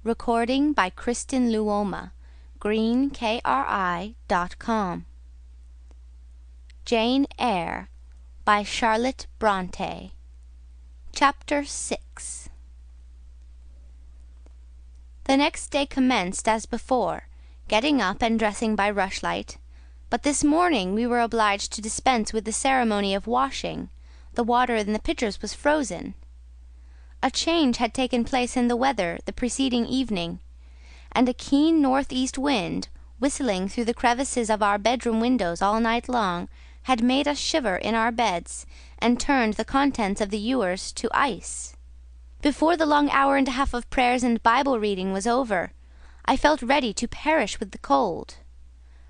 Recording by Kristen Luoma. greenkri.com. Jane Eyre by Charlotte Brontë. Chapter 6. The next day commenced as before, getting up and dressing by rushlight, but this morning we were obliged to dispense with the ceremony of washing. The water in the pitchers was frozen. A change had taken place in the weather the preceding evening, and a keen north-east wind, whistling through the crevices of our bedroom windows all night long, had made us shiver in our beds, and turned the contents of the ewers to ice. Before the long hour and a half of prayers and Bible reading was over, I felt ready to perish with the cold.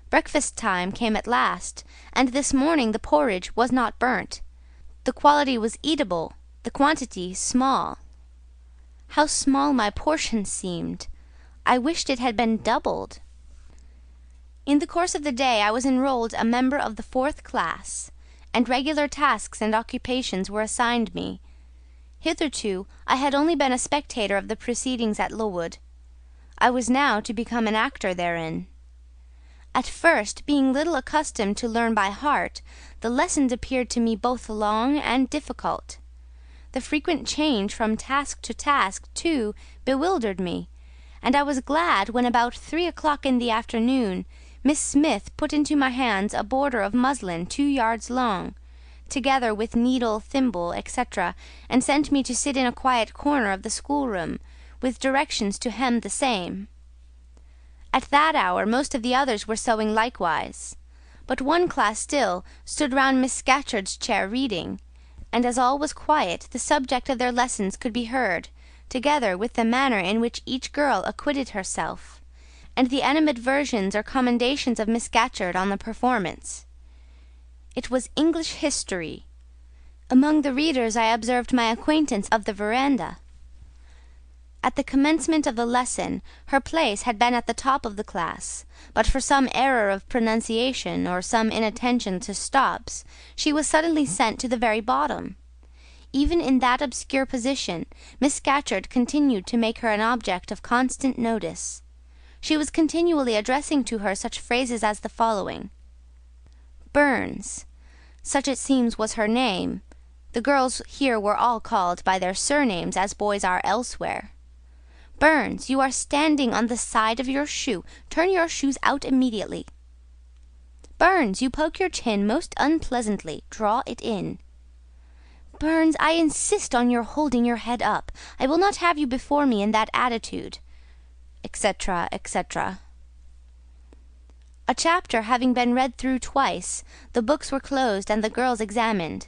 Breakfast time came at last, and this morning the porridge was not burnt. The quality was eatable, the quantity small. How small my portion seemed! I wished it had been doubled. In the course of the day I was enrolled a member of the 4th class, and regular tasks and occupations were assigned me. Hitherto I had only been a spectator of the proceedings at Lowood. I was now to become an actor therein. At first, being little accustomed to learn by heart, the lessons appeared to me both long and difficult. The frequent change from task to task, too, bewildered me, and I was glad when about 3 o'clock in the afternoon Miss Smith put into my hands a border of muslin 2 yards long, together with needle, thimble, etc., and sent me to sit in a quiet corner of the schoolroom, with directions to hem the same. At that hour most of the others were sewing likewise, but one class still stood round Miss Scatcherd's chair reading, and as all was quiet, the subject of their lessons could be heard, together with the manner in which each girl acquitted herself, and the animadversions or commendations of Miss Scatcherd on the performance. It was English history. Among the readers I observed my acquaintance of the veranda. At the commencement of the lesson her place had been at the top of the class, but for some error of pronunciation or some inattention to stops, she was suddenly sent to the very bottom. Even in that obscure position, Miss Scatcherd continued to make her an object of constant notice. She was continually addressing to her such phrases as the following: Burns, such it seems was her name. The girls here were all called by their surnames, as boys are elsewhere. Burns, you are standing on the side of your shoe. Turn your shoes out immediately. Burns, you poke your chin most unpleasantly. Draw it in. Burns, I insist on your holding your head up. I will not have you before me in that attitude, etc., etc. A chapter having been read through twice, the books were closed and the girls examined.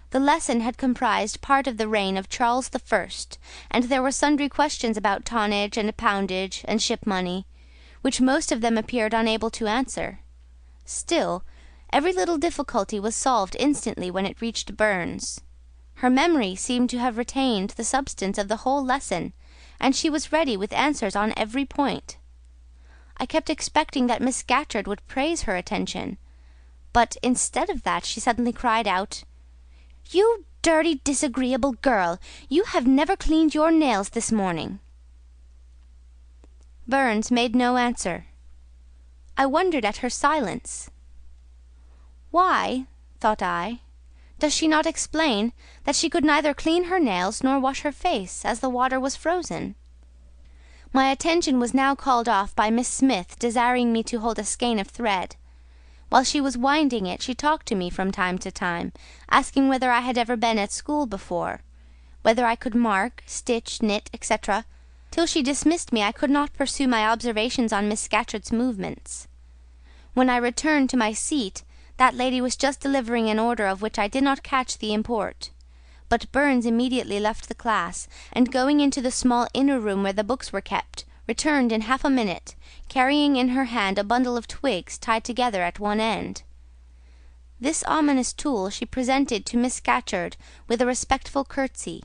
The lesson had comprised part of the reign of Charles I, and there were sundry questions about tonnage and poundage and ship money, which most of them appeared unable to answer. Still, every little difficulty was solved instantly when it reached Burns. Her memory seemed to have retained the substance of the whole lesson, and she was ready with answers on every point. I kept expecting that Miss Scatcherd would praise her attention, but instead of that she suddenly cried out, "You dirty, disagreeable girl! You have never cleaned your nails this morning." Burns made no answer. I wondered at her silence. Why, thought I, does she not explain that she could neither clean her nails nor wash her face, as the water was frozen? My attention was now called off by Miss Smith desiring me to hold a skein of thread. While she was winding it, she talked to me from time to time, asking whether I had ever been at school before, whether I could mark, stitch, knit, etc. Till she dismissed me, I could not pursue my observations on Miss Scatcherd's movements. When I returned to my seat, that lady was just delivering an order of which I did not catch the import. But Burns immediately left the class, and going into the small inner room where the books were kept, returned in half a minute, carrying in her hand a bundle of twigs tied together at one end. This ominous tool she presented to Miss Scatcherd with a respectful curtsy.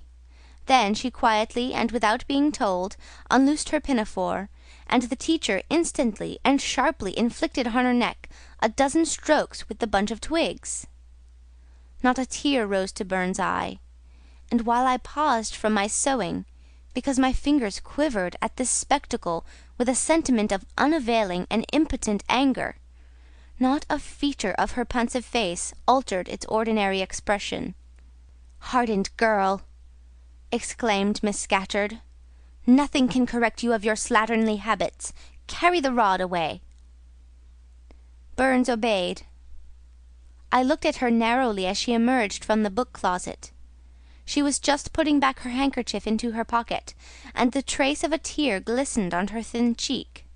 Then she quietly, and without being told, unloosed her pinafore, and the teacher instantly and sharply inflicted on her neck a dozen strokes with the bunch of twigs. Not a tear rose to Burns' eye, and while I paused from my sewing, because my fingers quivered at this spectacle with a sentiment of unavailing and impotent anger. Not a feature of her pensive face altered its ordinary expression. "Hardened girl!" exclaimed Miss Scatcherd. "Nothing can correct you of your slatternly habits. Carry the rod away." Burns obeyed. I looked at her narrowly as she emerged from the book-closet. She was just putting back her handkerchief into her pocket, and the trace of a tear glistened on her thin cheek.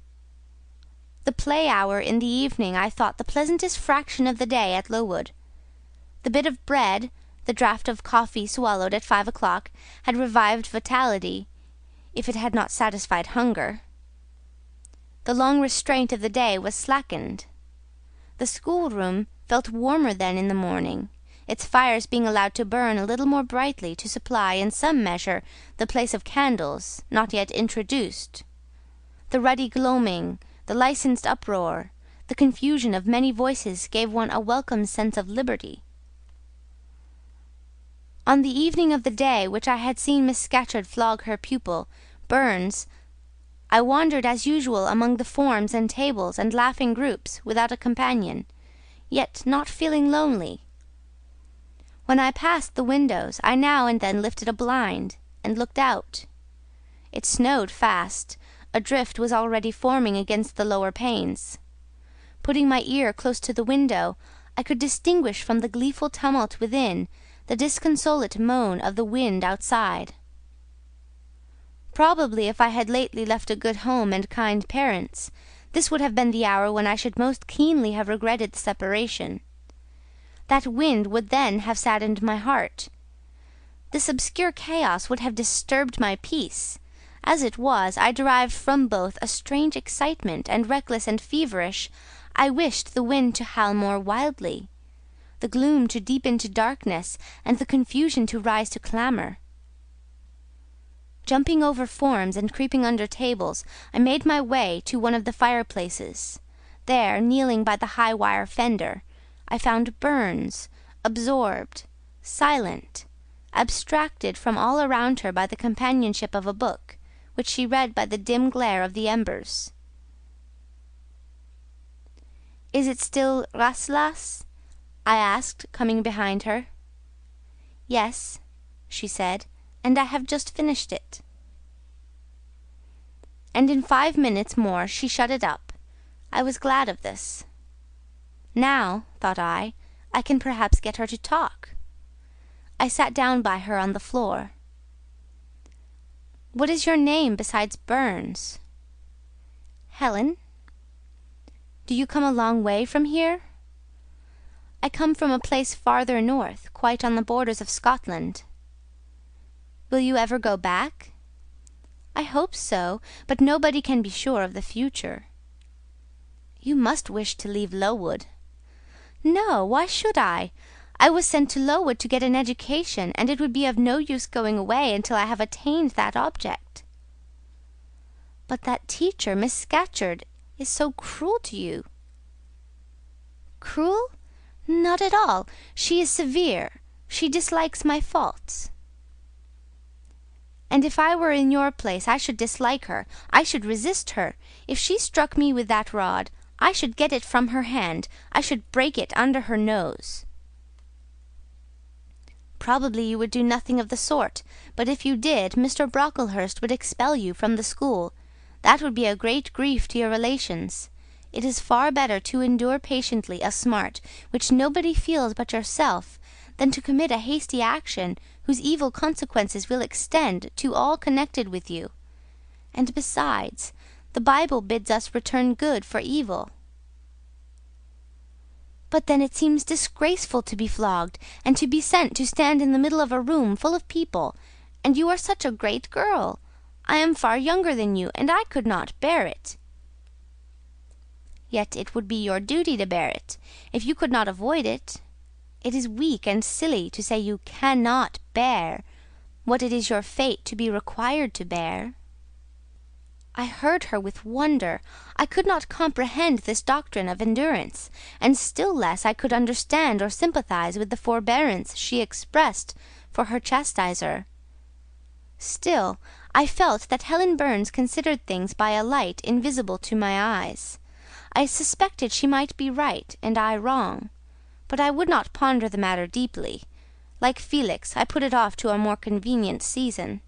The play-hour in the evening I thought the pleasantest fraction of the day at Lowood. The bit of bread, the draught of coffee swallowed at 5 o'clock, had revived vitality, if it had not satisfied hunger. The long restraint of the day was slackened. The schoolroom felt warmer than in the morning, its fires being allowed to burn a little more brightly to supply in some measure the place of candles not yet introduced. The ruddy gloaming, the licensed uproar, the confusion of many voices gave one a welcome sense of liberty. On the evening of the day which I had seen Miss Scatcherd flog her pupil, Burns, I wandered as usual among the forms and tables and laughing groups without a companion, yet not feeling lonely. When I passed the windows, I now and then lifted a blind and looked out. It snowed fast. A drift was already forming against the lower panes. Putting my ear close to the window, I could distinguish from the gleeful tumult within the disconsolate moan of the wind outside. Probably if I had lately left a good home and kind parents, this would have been the hour when I should most keenly have regretted the separation. That wind would then have saddened my heart. This obscure chaos would have disturbed my peace. As it was, I derived from both a strange excitement, and reckless and feverish, I wished the wind to howl more wildly, the gloom to deepen to darkness, and the confusion to rise to clamour. Jumping over forms and creeping under tables, I made my way to one of the fireplaces. There, kneeling by the high wire fender, I found Burns, absorbed, silent, abstracted from all around her by the companionship of a book, which she read by the dim glare of the embers. "Is it still Rasselas?" I asked, coming behind her. "Yes," she said, "and I have just finished it." And in 5 minutes more she shut it up. I was glad of this. Now, thought I can perhaps get her to talk. I sat down by her on the floor. "What is your name besides Burns?" "Helen." "Do you come a long way from here?" "I come from a place farther north, quite on the borders of Scotland." "Will you ever go back?" "I hope so, but nobody can be sure of the future." "You must wish to leave Lowood." "No, why should I? I was sent to Lowood to get an education, and it would be of no use going away until I have attained that object." "But that teacher, Miss Scatcherd, is so cruel to you." "Cruel? Not at all. She is severe. She dislikes my faults." "And if I were in your place I should dislike her. I should resist her. If she struck me with that rod, I should get it from her hand. I should break it under her nose." "Probably you would do nothing of the sort, but if you did, Mr. Brocklehurst would expel you from the school. That would be a great grief to your relations. It is far better to endure patiently a smart which nobody feels but yourself, than to commit a hasty action whose evil consequences will extend to all connected with you. And besides, the Bible bids us return good for evil." "But then it seems disgraceful to be flogged, and to be sent to stand in the middle of a room full of people, and you are such a great girl. I am far younger than you, and I could not bear it." "Yet it would be your duty to bear it, if you could not avoid it. It is weak and silly to say you cannot bear what it is your fate to be required to bear." I heard her with wonder. I could not comprehend this doctrine of endurance, and still less I could understand or sympathize with the forbearance she expressed for her chastiser. Still, I felt that Helen Burns considered things by a light invisible to my eyes. I suspected she might be right and I wrong, but I would not ponder the matter deeply. Like Felix, I put it off to a more convenient season.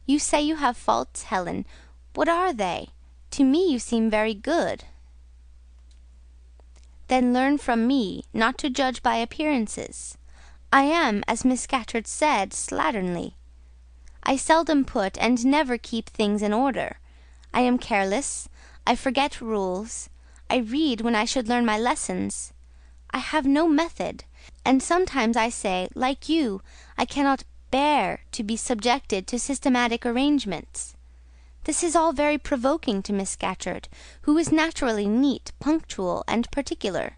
"You say you have faults, Helen. What are they? To me you seem very good." "Then learn from me not to judge by appearances. I am, as Miss Scatcherd said, slatternly. I seldom put and never keep things in order. I am careless. I forget rules. I read when I should learn my lessons. I have no method, and sometimes I say, like you, I cannot bear to be subjected to systematic arrangements. This is all very provoking to Miss Scatcherd, who is naturally neat, punctual, and particular."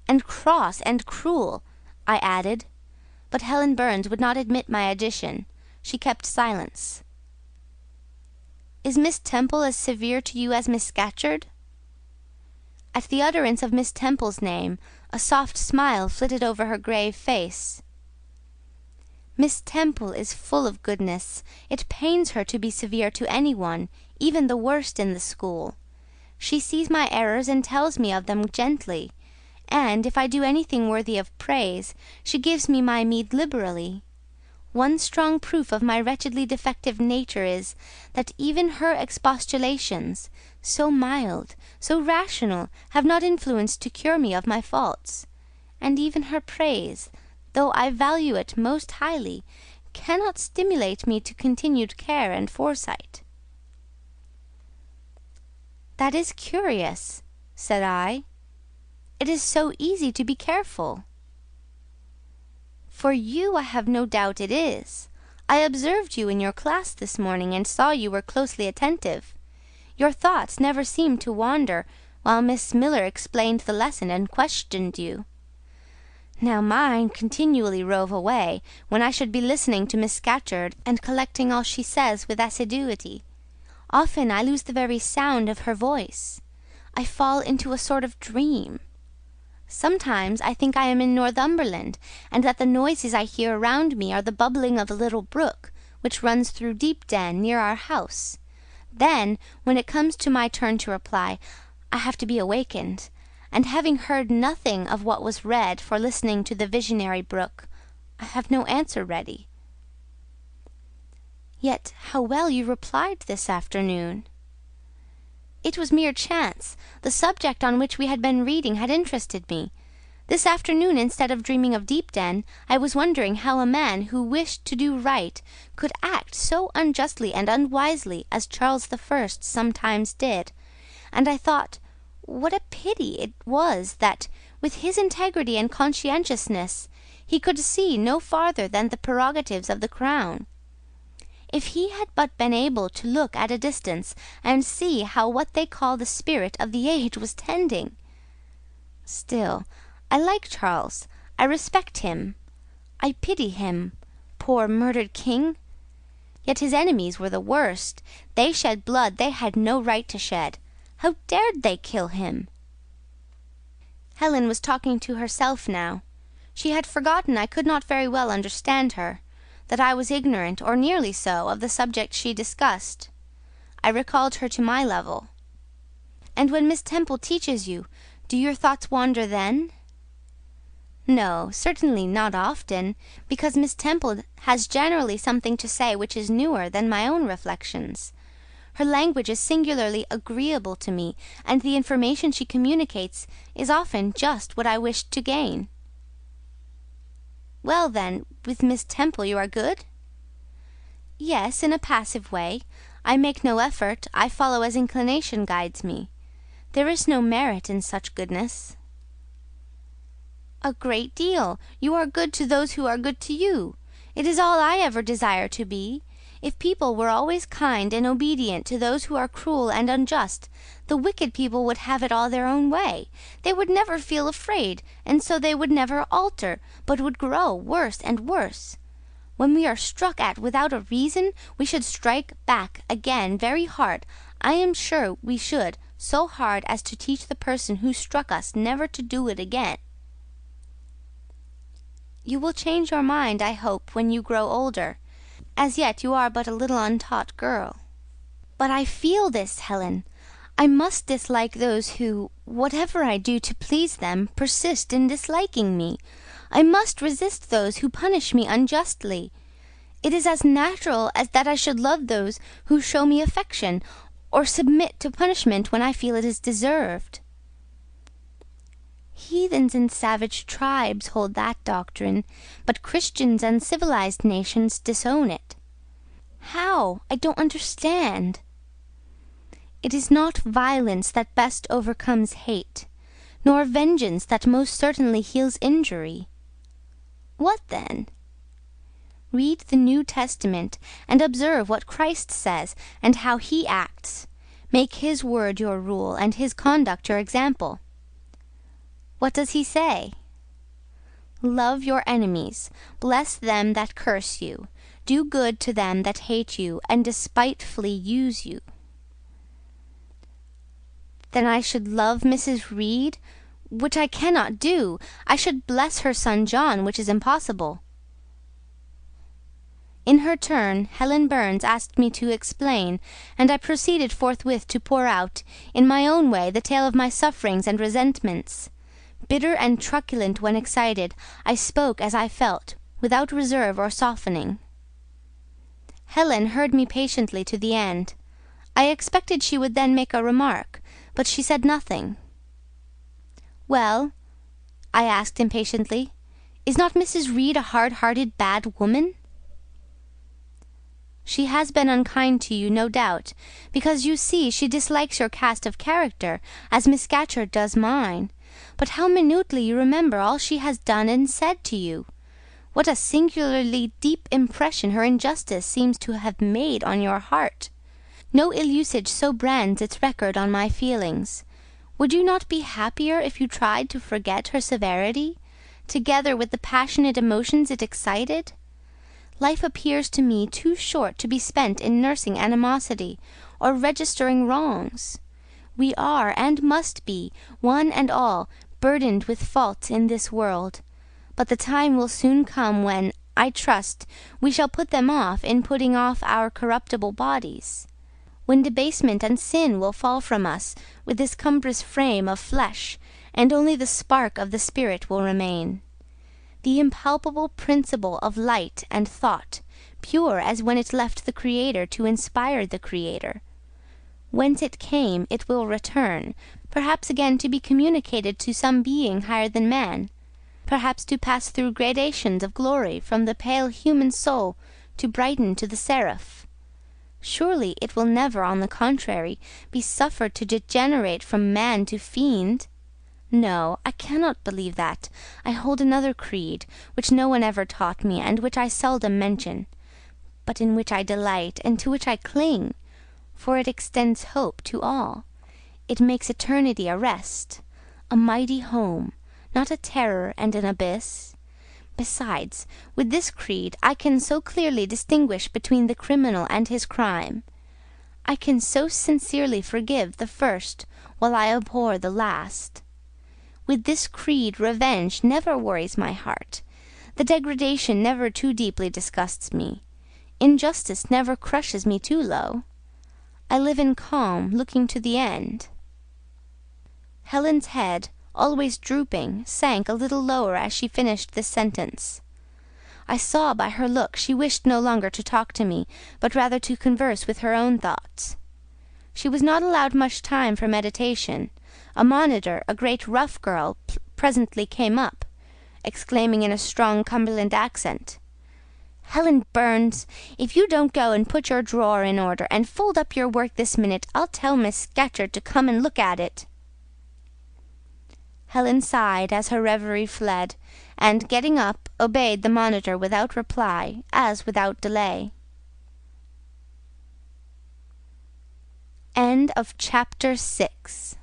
"And cross and cruel," I added. But Helen Burns would not admit my addition. She kept silence. "Is Miss Temple as severe to you as Miss Scatcherd?" At the utterance of Miss Temple's name, a soft smile flitted over her grave face. "Miss Temple is full of goodness. It pains her to be severe to anyone, even the worst in the school. She sees my errors and tells me of them gently, and if I do anything worthy of praise, she gives me my meed liberally. One strong proof of my wretchedly defective nature is, that even her expostulations, so mild, so rational, have not influence to cure me of my faults; and even her praise, though I value it most highly, cannot stimulate me to continued care and foresight." "That is curious," said I. "It is so easy to be careful." "For you I have no doubt it is. I observed you in your class this morning, and saw you were closely attentive. Your thoughts never seemed to wander while Miss Miller explained the lesson and questioned you. Now mine continually rove away, when I should be listening to Miss Scatcherd and collecting all she says with assiduity. Often I lose the very sound of her voice. I fall into a sort of dream. Sometimes I think I am in Northumberland, and that the noises I hear around me are the bubbling of a little brook, which runs through Deepden, near our house. Then, when it comes to my turn to reply, I have to be awakened, and having heard nothing of what was read for listening to the visionary brook, I have no answer ready." "Yet how well you replied this afternoon!" "It was mere chance. The subject on which we had been reading had interested me. This afternoon, instead of dreaming of Deepden, I was wondering how a man who wished to do right could act so unjustly and unwisely as Charles I sometimes did, and I thought what a pity it was that, with his integrity and conscientiousness, he could see no farther than the prerogatives of the crown. If he had but been able to look at a distance and see how what they call the spirit of the age was tending! Still, I like Charles. I respect him. I pity him, poor murdered king. Yet his enemies were the worst. They shed blood they had no right to shed. How dared they kill him?" Helen was talking to herself now. She had forgotten I could not very well understand her, that I was ignorant, or nearly so, of the subject she discussed. I recalled her to my level. "And when Miss Temple teaches you, do your thoughts wander then?" "No, certainly not often, because Miss Temple has generally something to say which is newer than my own reflections. Her language is singularly agreeable to me, and the information she communicates is often just what I wished to gain." "Well, then, with Miss Temple you are good?" "Yes, in a passive way. I make no effort. I follow as inclination guides me. There is no merit in such goodness." "A great deal. You are good to those who are good to you. It is all I ever desire to be. If people were always kind and obedient to those who are cruel and unjust, the wicked people would have it all their own way. They would never feel afraid, and so they would never alter, but would grow worse and worse. When we are struck at without a reason, we should strike back again very hard. I am sure we should, so hard as to teach the person who struck us never to do it again." "You will change your mind, I hope, when you grow older. As yet you are but a little untaught girl. But I feel this, Helen. I must dislike those who, whatever I do to please them, persist in disliking me. I must resist those who punish me unjustly. It is as natural as that I should love those who show me affection, or submit to punishment when I feel it is deserved. Heathens and savage tribes hold that doctrine, but Christians and civilized nations disown it. How? I don't understand. It is not violence that best overcomes hate, nor vengeance that most certainly heals injury. What then? Read the New Testament, and observe what Christ says, and how he acts. Make his word your rule, and his conduct your example. What does he say? Love your enemies, bless them that curse you, do good to them that hate you, and despitefully use you. Then I should love Mrs. Reed, which I cannot do. I should bless her son John, which is impossible. In her turn, Helen Burns asked me to explain, and I proceeded forthwith to pour out, in my own way, the tale of my sufferings and resentments. Bitter and truculent when excited, I spoke as I felt, without reserve or softening. Helen heard me patiently to the end. I expected she would then make a remark, but she said nothing. "Well," I asked impatiently, "is not Mrs. Reed a hard-hearted bad woman?" "She has been unkind to you, no doubt, because you see she dislikes your cast of character, as Miss Scatcherd does mine. But how minutely you remember all she has done and said to you! What a singularly deep impression her injustice seems to have made on your heart! No ill usage so brands its record on my feelings. Would you not be happier if you tried to forget her severity, together with the passionate emotions it excited? Life appears to me too short to be spent in nursing animosity, or registering wrongs. We are, and must be, one and all, burdened with faults in this world. But the time will soon come when, I trust, we shall put them off in putting off our corruptible bodies. When debasement and sin will fall from us with this cumbrous frame of flesh, and only the spark of the spirit will remain. The impalpable principle of light and thought, pure as when it left the Creator to inspire the Creator. Whence it came, it will return, perhaps again to be communicated to some being higher than man, perhaps to pass through gradations of glory from the pale human soul to brighten to the seraph. Surely it will never, on the contrary, be suffered to degenerate from man to fiend. No, I cannot believe that. I hold another creed, which no one ever taught me, and which I seldom mention, but in which I delight, and to which I cling, for it extends hope to all. It makes eternity a rest, a mighty home, not a terror and an abyss. Besides, with this creed I can so clearly distinguish between the criminal and his crime. I can so sincerely forgive the first, while I abhor the last. With this creed revenge never worries my heart. The degradation never too deeply disgusts me. Injustice never crushes me too low. I live in calm, looking to the end. Helen's head, always drooping, sank a little lower as she finished this sentence. I saw by her look she wished no longer to talk to me, but rather to converse with her own thoughts. She was not allowed much time for meditation. A monitor, a great rough girl, presently came up, exclaiming in a strong Cumberland accent, "Helen Burns, if you don't go and put your drawer in order, and fold up your work this minute, I'll tell Miss Scatcherd to come and look at it." Helen sighed as her reverie fled, and, getting up, obeyed the monitor without reply, as without delay. End of chapter 6.